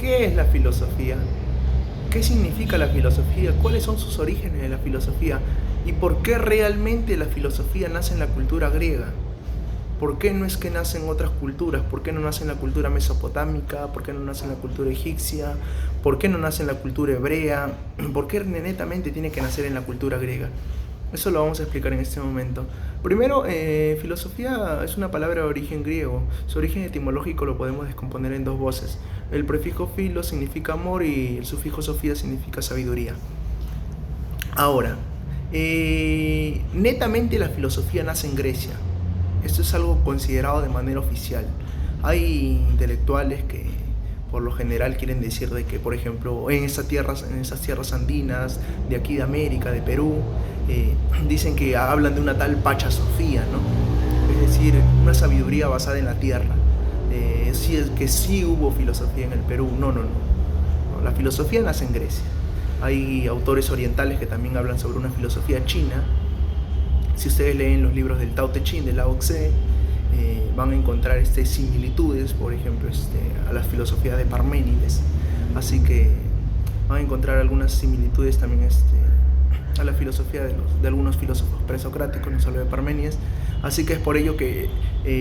¿Qué es la filosofía? ¿Qué significa la filosofía? ¿Cuáles son sus orígenes de la filosofía? ¿Y por qué realmente la filosofía nace en la cultura griega? ¿Por qué no es que nace en otras culturas? ¿Por qué no nace en la cultura mesopotámica? ¿Por qué no nace en la cultura egipcia? ¿Por qué no nace en la cultura hebrea? ¿Por qué netamente tiene que nacer en la cultura griega? Eso lo vamos a explicar en este momento. Primero, filosofía es una palabra de origen griego. Su origen etimológico lo podemos descomponer en dos voces. El prefijo filo significa amor y el sufijo sofía significa sabiduría. Ahora, netamente la filosofía nace en Grecia. Esto es algo considerado de manera oficial. Hay intelectuales que por lo general quieren decir de que, por ejemplo, en esas tierras andinas, de aquí de América, de Perú, dicen que hablan de una tal Pacha Sofía, ¿no? Es decir, una sabiduría basada en la tierra. Sí, es que sí hubo filosofía en el Perú. No. La filosofía nace en Grecia. Hay autores orientales que también hablan sobre una filosofía china. Si ustedes leen los libros del Tao Te Ching, de Lao Tse, van a encontrar similitudes, por ejemplo, a la filosofía de Parménides. Así que van a encontrar algunas similitudes también a la filosofía de algunos filósofos presocráticos, no solo de Parménides. Así que es por ello que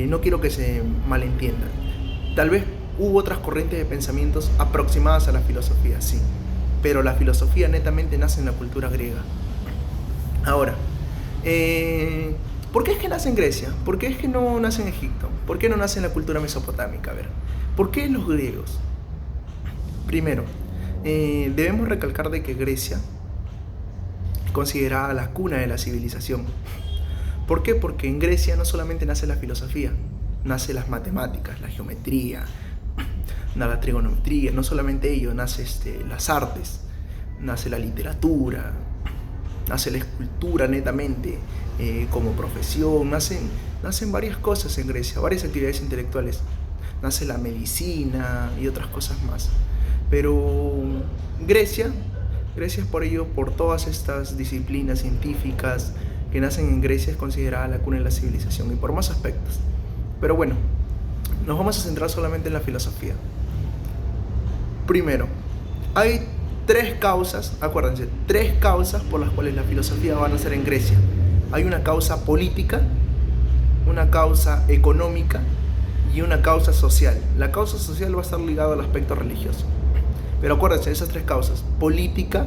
no quiero que se malentiendan. Tal vez hubo otras corrientes de pensamientos aproximadas a la filosofía, sí, pero la filosofía netamente nace en la cultura griega. Ahora, ¿por qué es que nace en Grecia? ¿Por qué es que no nace en Egipto? ¿Por qué no nace en la cultura mesopotámica? A ver, ¿por qué los griegos? Primero, debemos recalcar de que Grecia es considerada la cuna de la civilización. ¿Por qué? Porque en Grecia no solamente nace la filosofía, nace las matemáticas, la geometría, la trigonometría, no solamente ello, nace las artes, nace la literatura, nace la escultura netamente como profesión, nacen varias cosas en Grecia, varias actividades intelectuales, nace la medicina y otras cosas más. Pero Grecia es por ello, por todas estas disciplinas científicas que nacen en Grecia, es considerada la cuna de la civilización y por más aspectos. Pero bueno, nos vamos a centrar solamente en la filosofía. Primero, hay tres causas por las cuales la filosofía va a nacer en Grecia. Hay una causa política, una causa económica y una causa social. La causa social va a estar ligada al aspecto religioso. Pero acuérdense, esas tres causas: política,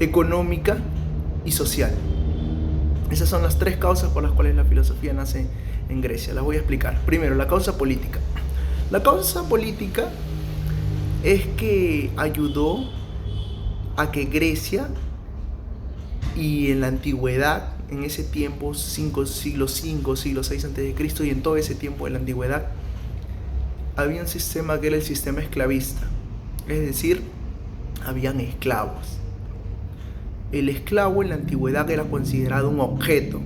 económica y social. Esas son las tres causas por las cuales la filosofía nace en Grecia. Las voy a explicar. Primero, la causa política. La causa política es que ayudó a que Grecia, y en la antigüedad, en ese tiempo, siglo V, siglo VI a.C., y en todo ese tiempo de la antigüedad, había un sistema que era el sistema esclavista. Es decir, habían esclavos. El esclavo en la antigüedad era considerado un objeto.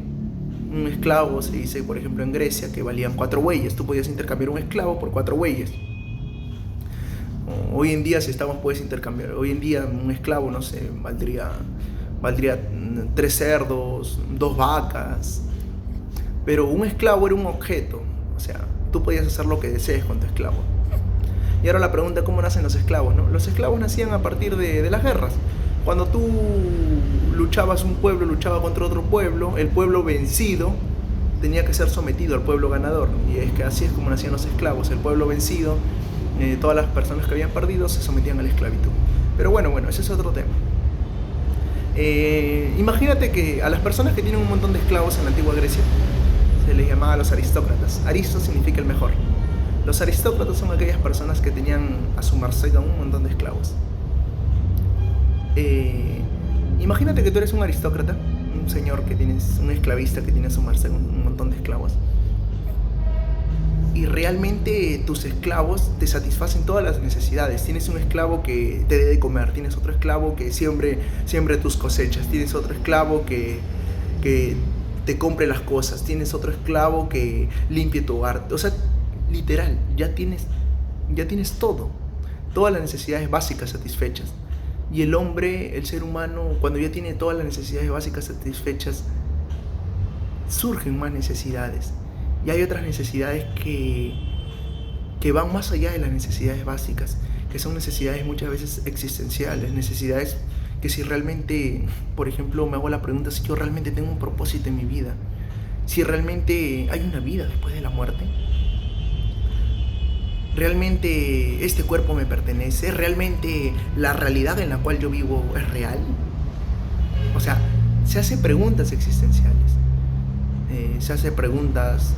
Un esclavo, se dice, por ejemplo, en Grecia, que valían 4 bueyes. Tú podías intercambiar un esclavo por 4 bueyes. Hoy en día, si estamos, puedes intercambiar. Hoy en día, un esclavo, no sé, valdría 3 cerdos, 2 vacas. Pero un esclavo era un objeto. O sea, tú podías hacer lo que desees con tu esclavo. Y ahora la pregunta: ¿cómo nacen los esclavos, no? Los esclavos nacían a partir de las guerras. Cuando tú luchabas, un pueblo luchaba contra otro pueblo, el pueblo vencido tenía que ser sometido al pueblo ganador. Y es que así es como nacían los esclavos. El pueblo vencido, todas las personas que habían perdido se sometían a la esclavitud. Pero bueno, ese es otro tema. Imagínate que a las personas que tienen un montón de esclavos en la antigua Grecia se les llamaba los aristócratas. Aristo significa el mejor. Los aristócratas son aquellas personas que tenían a su merced a un montón de esclavos. Imagínate que tú eres un aristócrata, un señor que tienes, un esclavista que tiene a su merced un montón de esclavos, y realmente tus esclavos te satisfacen todas las necesidades. Tienes un esclavo que te dé de comer, tienes otro esclavo que siembre tus cosechas, tienes otro esclavo que te compre las cosas, tienes otro esclavo que limpie tu hogar. O sea, literal, ya tienes todo, todas las necesidades básicas satisfechas. Y el hombre, el ser humano, cuando ya tiene todas las necesidades básicas satisfechas, surgen más necesidades. Y hay otras necesidades que van más allá de las necesidades básicas, que son necesidades muchas veces existenciales, necesidades que si realmente, por ejemplo, me hago la pregunta si yo realmente tengo un propósito en mi vida, si realmente hay una vida después de la muerte, realmente este cuerpo me pertenece, realmente la realidad en la cual yo vivo es real. O sea, se hace preguntas existenciales, se hace preguntas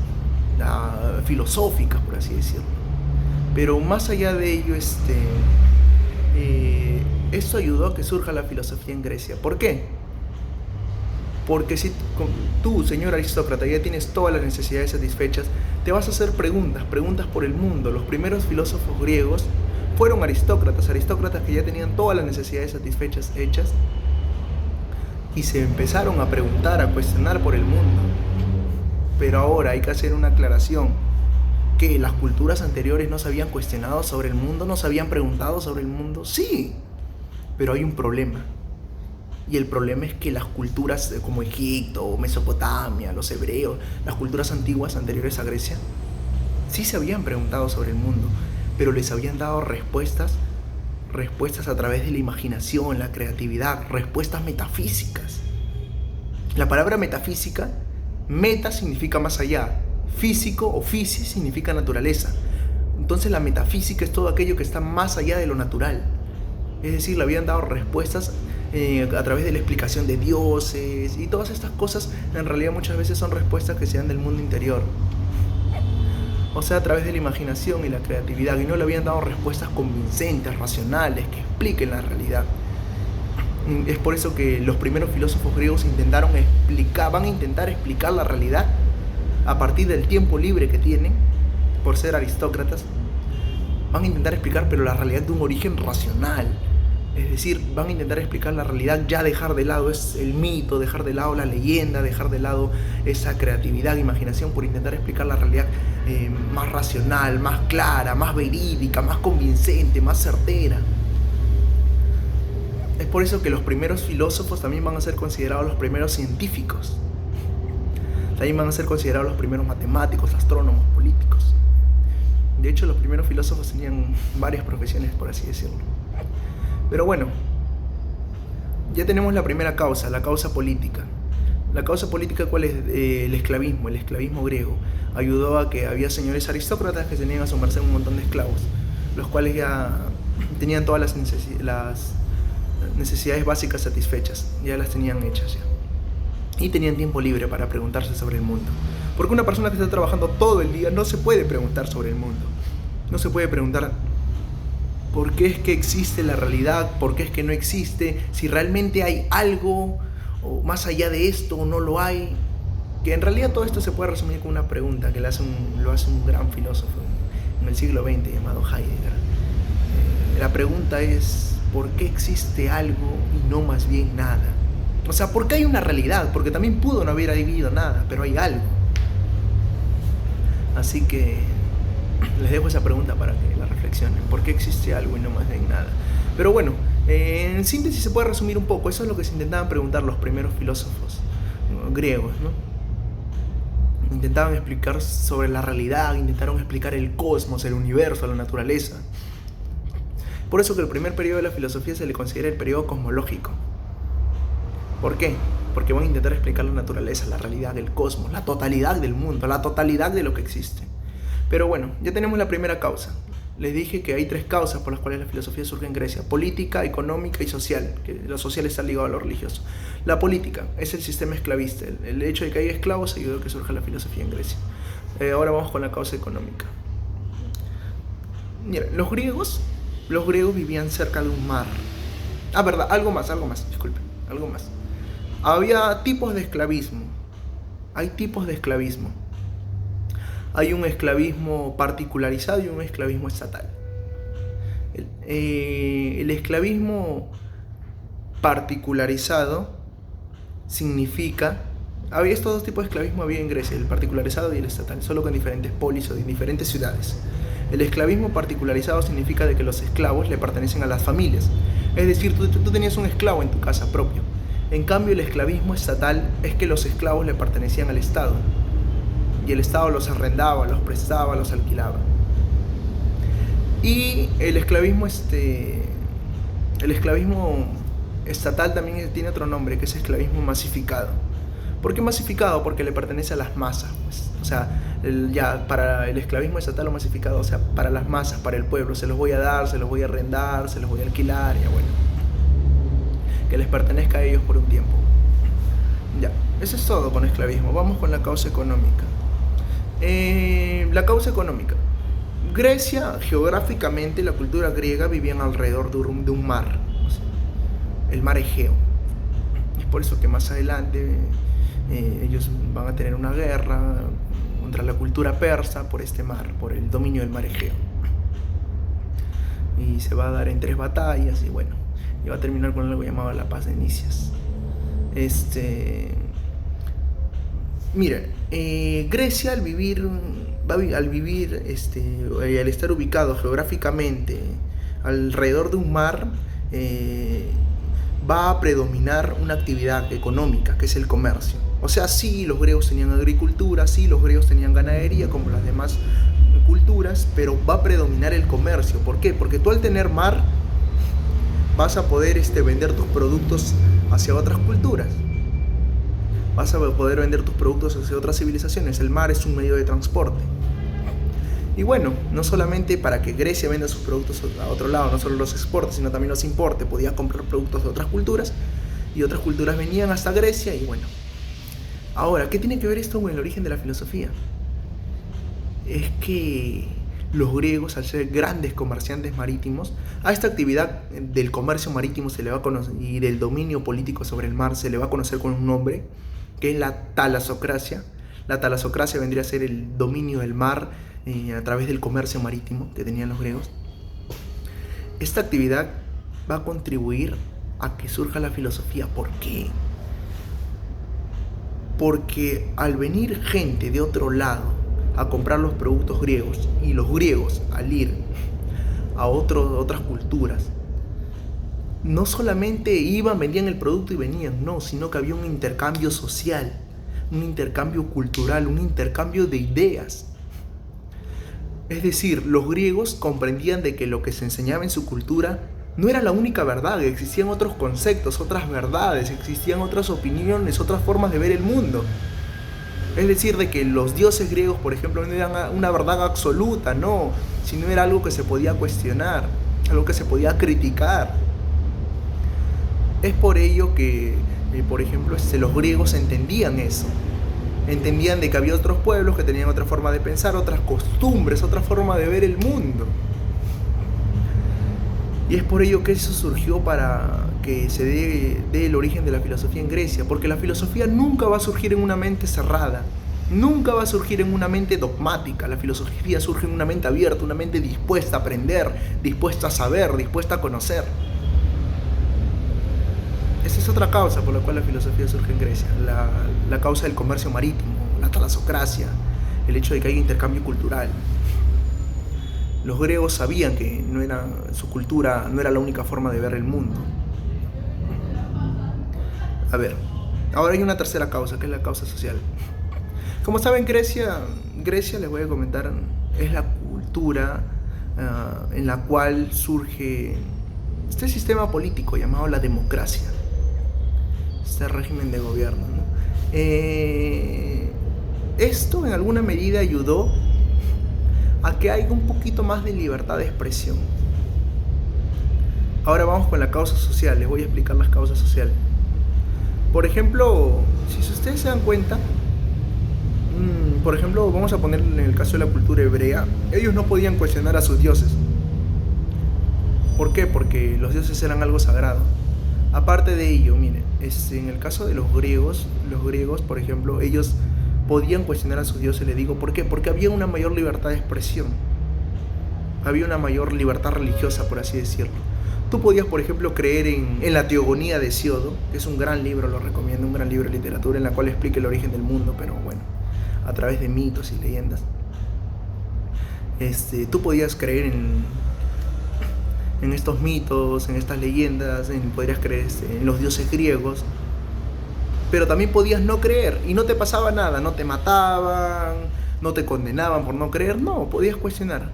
filosóficas, por así decirlo. Pero más allá de ello, esto ayudó a que surja la filosofía en Grecia. ¿Por qué? Porque si tú, señor aristócrata, ya tienes todas las necesidades satisfechas, te vas a hacer preguntas por el mundo. Los primeros filósofos griegos fueron aristócratas que ya tenían todas las necesidades satisfechas hechas y se empezaron a preguntar, a cuestionar por el mundo. Pero ahora hay que hacer una aclaración, que las culturas anteriores no se habían cuestionado sobre el mundo, no se habían preguntado sobre el mundo. Sí, pero hay un problema. Y el problema es que las culturas como Egipto, Mesopotamia, los hebreos, las culturas antiguas anteriores a Grecia, sí se habían preguntado sobre el mundo, pero les habían dado respuestas a través de la imaginación, la creatividad, respuestas metafísicas. La palabra metafísica, meta significa más allá, físico o physis significa naturaleza. Entonces la metafísica es todo aquello que está más allá de lo natural. Es decir, le habían dado respuestas a través de la explicación de dioses y todas estas cosas. En realidad muchas veces son respuestas que se dan del mundo interior, o sea, a través de la imaginación y la creatividad, y no le habían dado respuestas convincentes, racionales, que expliquen la realidad. Es por eso que los primeros filósofos griegos van a intentar explicar la realidad a partir del tiempo libre que tienen, por ser aristócratas. Van a intentar explicar, pero la realidad de un origen racional. Es decir, van a intentar explicar la realidad, ya dejar de lado el mito, dejar de lado la leyenda, dejar de lado esa creatividad, imaginación, por intentar explicar la realidad más racional, más clara, más verídica, más convincente, más certera. Es por eso que los primeros filósofos también van a ser considerados los primeros científicos. También van a ser considerados los primeros matemáticos, astrónomos, políticos. De hecho, los primeros filósofos tenían varias profesiones, por así decirlo. Pero bueno, ya tenemos la primera causa, la causa política. La causa política, ¿cuál es? El esclavismo griego. Ayudó a que había señores aristócratas que tenían a su merced un montón de esclavos, los cuales ya tenían todas las necesidades básicas satisfechas, ya las tenían hechas ya. Y tenían tiempo libre para preguntarse sobre el mundo. Porque una persona que está trabajando todo el día no se puede preguntar sobre el mundo. No se puede preguntar por qué es que existe la realidad, por qué es que no existe, si realmente hay algo o más allá de esto o no lo hay. Que en realidad todo esto se puede resumir con una pregunta que lo hace un gran filósofo en el siglo XX llamado Heidegger. La pregunta es: ¿por qué existe algo y no más bien nada? O sea, ¿por qué hay una realidad? Porque también pudo no haber habido nada, pero hay algo. Así que les dejo esa pregunta para que la reflexionen. ¿Por qué existe algo y no más bien nada? Pero bueno, en síntesis se puede resumir un poco. Eso es lo que se intentaban preguntar los primeros filósofos griegos, ¿no? Intentaban explicar sobre la realidad, intentaron explicar el cosmos, el universo, la naturaleza. Por eso que el primer periodo de la filosofía se le considera el periodo cosmológico. ¿Por qué? Porque van a intentar explicar la naturaleza, la realidad del cosmos, la totalidad del mundo, la totalidad de lo que existe. Pero bueno, ya tenemos la primera causa. Les dije que hay tres causas por las cuales la filosofía surge en Grecia: política, económica y social, que lo social está ligado a lo religioso. La política es el sistema esclavista. El hecho de que haya esclavos ayudó a que surja la filosofía en Grecia. Ahora vamos con la causa económica. Mira, los griegos vivían cerca de un mar. Verdad, algo más, disculpen, algo más. Había tipos de esclavismo. Hay tipos de esclavismo. Hay un esclavismo particularizado y un esclavismo estatal. El esclavismo particularizado significa... Estos dos tipos de esclavismo había en Grecia, el particularizado y el estatal, solo que en diferentes polis o en diferentes ciudades. El esclavismo particularizado significa de que los esclavos le pertenecen a las familias. Es decir, tú tenías un esclavo en tu casa propio. En cambio, el esclavismo estatal es que los esclavos le pertenecían al Estado. Y el Estado los arrendaba, los prestaba, los alquilaba. Y el esclavismo estatal también tiene otro nombre, que es esclavismo masificado. ¿Por qué masificado? Porque le pertenece a las masas, pues. O sea, ya para el esclavismo estatal o masificado, o sea, para las masas, para el pueblo, se los voy a dar, se los voy a arrendar, se los voy a alquilar, ya bueno, que les pertenezca a ellos por un tiempo. Ya, eso es todo con esclavismo. Vamos con la causa económica. La causa económica. Grecia, geográficamente, la cultura griega vivían alrededor de un mar, o sea, el mar Egeo. Es por eso que más adelante ellos van a tener una guerra contra la cultura persa por este mar, por el dominio del mar Egeo. Y se va a dar en 3 batallas y bueno, y va a terminar con algo llamado la paz de Nicias. Mira, Grecia al estar ubicado geográficamente alrededor de un mar, va a predominar una actividad económica, que es el comercio. O sea, sí, los griegos tenían agricultura, sí, los griegos tenían ganadería, como las demás culturas, pero va a predominar el comercio. ¿Por qué? Porque tú al tener mar, vas a poder vender tus productos hacia otras culturas. Vas a poder vender tus productos hacia otras civilizaciones. El mar es un medio de transporte. Y bueno, no solamente para que Grecia venda sus productos a otro lado, no solo los exporte, sino también los importe. Podía comprar productos de otras culturas y otras culturas venían hasta Grecia y bueno. Ahora, ¿qué tiene que ver esto con el origen de la filosofía? Es que los griegos, al ser grandes comerciantes marítimos, a esta actividad del comercio marítimo se le va a conocer, y del dominio político sobre el mar se le va a conocer con un nombre, que es la talasocracia. La talasocracia vendría a ser el dominio del mar a través del comercio marítimo que tenían los griegos. Esta actividad va a contribuir a que surja la filosofía. ¿Por qué? Porque al venir gente de otro lado a comprar los productos griegos y los griegos al ir a otras culturas, no solamente iban, vendían el producto y venían, no, sino que había un intercambio social, un intercambio cultural, un intercambio de ideas. Es decir, los griegos comprendían de que lo que se enseñaba en su cultura no era la única verdad, existían otros conceptos, otras verdades, existían otras opiniones, otras formas de ver el mundo. Es decir, de que los dioses griegos, por ejemplo, no eran una verdad absoluta, no, sino era algo que se podía cuestionar, algo que se podía criticar. Es por ello que, por ejemplo, los griegos entendían eso. Entendían de que había otros pueblos que tenían otra forma de pensar, otras costumbres, otra forma de ver el mundo. Y es por ello que eso surgió para que se dé el origen de la filosofía en Grecia, porque la filosofía nunca va a surgir en una mente cerrada, nunca va a surgir en una mente dogmática. La filosofía surge en una mente abierta, una mente dispuesta a aprender, dispuesta a saber, dispuesta a conocer. Esa es otra causa por la cual la filosofía surge en Grecia, la causa del comercio marítimo, la talasocracia, el hecho de que haya intercambio cultural. Los griegos sabían que su cultura no era la única forma de ver el mundo. A ver, ahora hay una tercera causa, que es la causa social. Como saben, Grecia, les voy a comentar, es la cultura en la cual surge este sistema político llamado la democracia, este régimen de gobierno, ¿no? Esto en alguna medida ayudó a que haya un poquito más de libertad de expresión. Ahora vamos con la causa social, les voy a explicar las causas sociales. Por ejemplo, si ustedes se dan cuenta, por ejemplo, vamos a poner en el caso de la cultura hebrea, ellos no podían cuestionar a sus dioses. ¿Por qué? Porque los dioses eran algo sagrado. Aparte de ello, miren, en el caso de los griegos, por ejemplo, ellos podían cuestionar a sus dioses, les digo, ¿por qué? Porque había una mayor libertad de expresión. Había una mayor libertad religiosa, por así decirlo. Tú podías, por ejemplo, creer en la Teogonía de Hesíodo, que es un gran libro, lo recomiendo, un gran libro de literatura en la cual explica el origen del mundo, pero bueno, a través de mitos y leyendas. Tú podías creer en estos mitos, en estas leyendas, podrías creer en los dioses griegos, pero también podías no creer y no te pasaba nada, no te mataban, no te condenaban por no creer, no, podías cuestionar.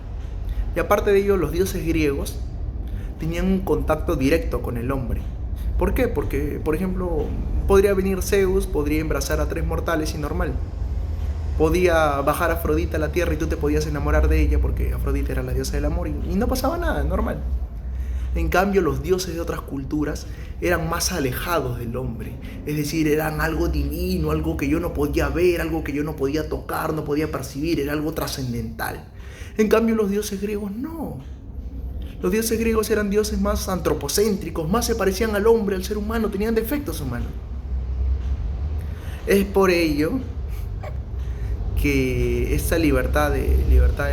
Y aparte de ello, los dioses griegos tenían un contacto directo con el hombre. ¿Por qué? Porque, por ejemplo, podría venir Zeus, podría embarazar a 3 mortales y normal. Podía bajar Afrodita a la tierra y tú te podías enamorar de ella porque Afrodita era la diosa del amor y no pasaba nada, normal. En cambio, los dioses de otras culturas eran más alejados del hombre. Es decir, eran algo divino, algo que yo no podía ver, algo que yo no podía tocar, no podía percibir, era algo trascendental. En cambio, los dioses griegos no. Los dioses griegos eran dioses más antropocéntricos, más se parecían al hombre, al ser humano, tenían defectos humanos. Es por ello que esta libertad de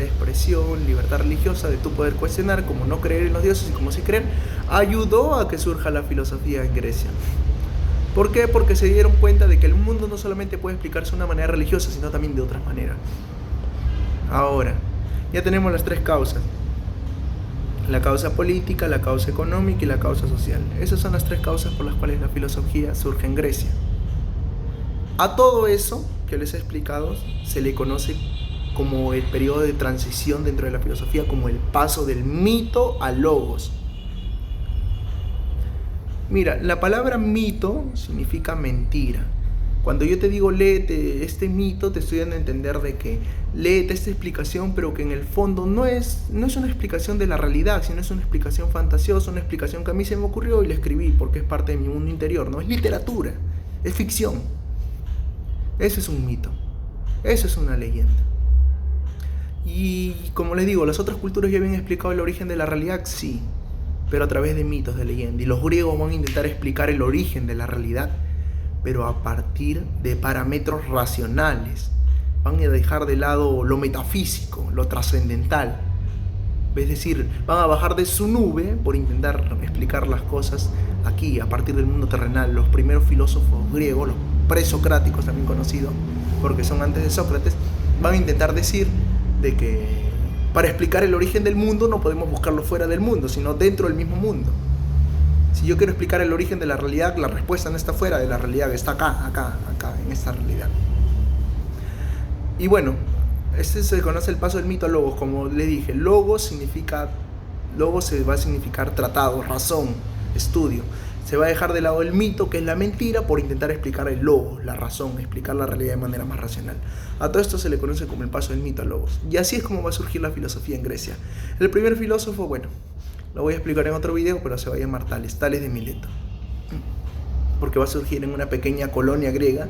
expresión, libertad religiosa, de tú poder cuestionar, como no creer en los dioses y como sí creer, ayudó a que surja la filosofía en Grecia. ¿Por qué? Porque se dieron cuenta de que el mundo no solamente puede explicarse de una manera religiosa, sino también de otras maneras. Ahora, ya tenemos las 3 causas. La causa política, la causa económica y la causa social. Esas son las 3 causas por las cuales la filosofía surge en Grecia. A todo eso que les he explicado se le conoce como el periodo de transición dentro de la filosofía, como el paso del mito al logos. Mira, la palabra mito significa mentira. Cuando yo te digo léete este mito, te estoy dando a entender de que léete esta explicación, pero que en el fondo no es una explicación de la realidad, sino es una explicación fantasiosa, una explicación que a mí se me ocurrió y la escribí porque es parte de mi mundo interior, ¿no? Es literatura, es ficción. Ese es un mito, eso es una leyenda. Y como les digo, las otras culturas ya habían explicado el origen de la realidad, sí, pero a través de mitos, de leyendas. Y los griegos van a intentar explicar el origen de la realidad, pero a partir de parámetros racionales. Van a dejar de lado lo metafísico, lo trascendental. Es decir, van a bajar de su nube por intentar explicar las cosas aquí, a partir del mundo terrenal. Los primeros filósofos griegos, los presocráticos también conocidos, porque son antes de Sócrates, van a intentar decir de que para explicar el origen del mundo no podemos buscarlo fuera del mundo, sino dentro del mismo mundo. Si yo quiero explicar el origen de la realidad, la respuesta no está fuera de la realidad, está acá, en esta realidad. Y bueno, este se conoce el paso del mito al logos. Como le dije, logos se va a significar tratado, razón, estudio. Se va a dejar de lado el mito, que es la mentira, por intentar explicar el logos, la razón, explicar la realidad de manera más racional. A todo esto se le conoce como el paso del mito al logos. Y así es como va a surgir la filosofía en Grecia. El primer filósofo, bueno, lo voy a explicar en otro video, pero se va a llamar Tales de Mileto. Porque va a surgir en una pequeña colonia griega,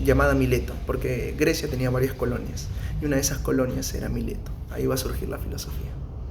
llamada Mileto, porque Grecia tenía varias colonias, y una de esas colonias era Mileto. Ahí va a surgir la filosofía.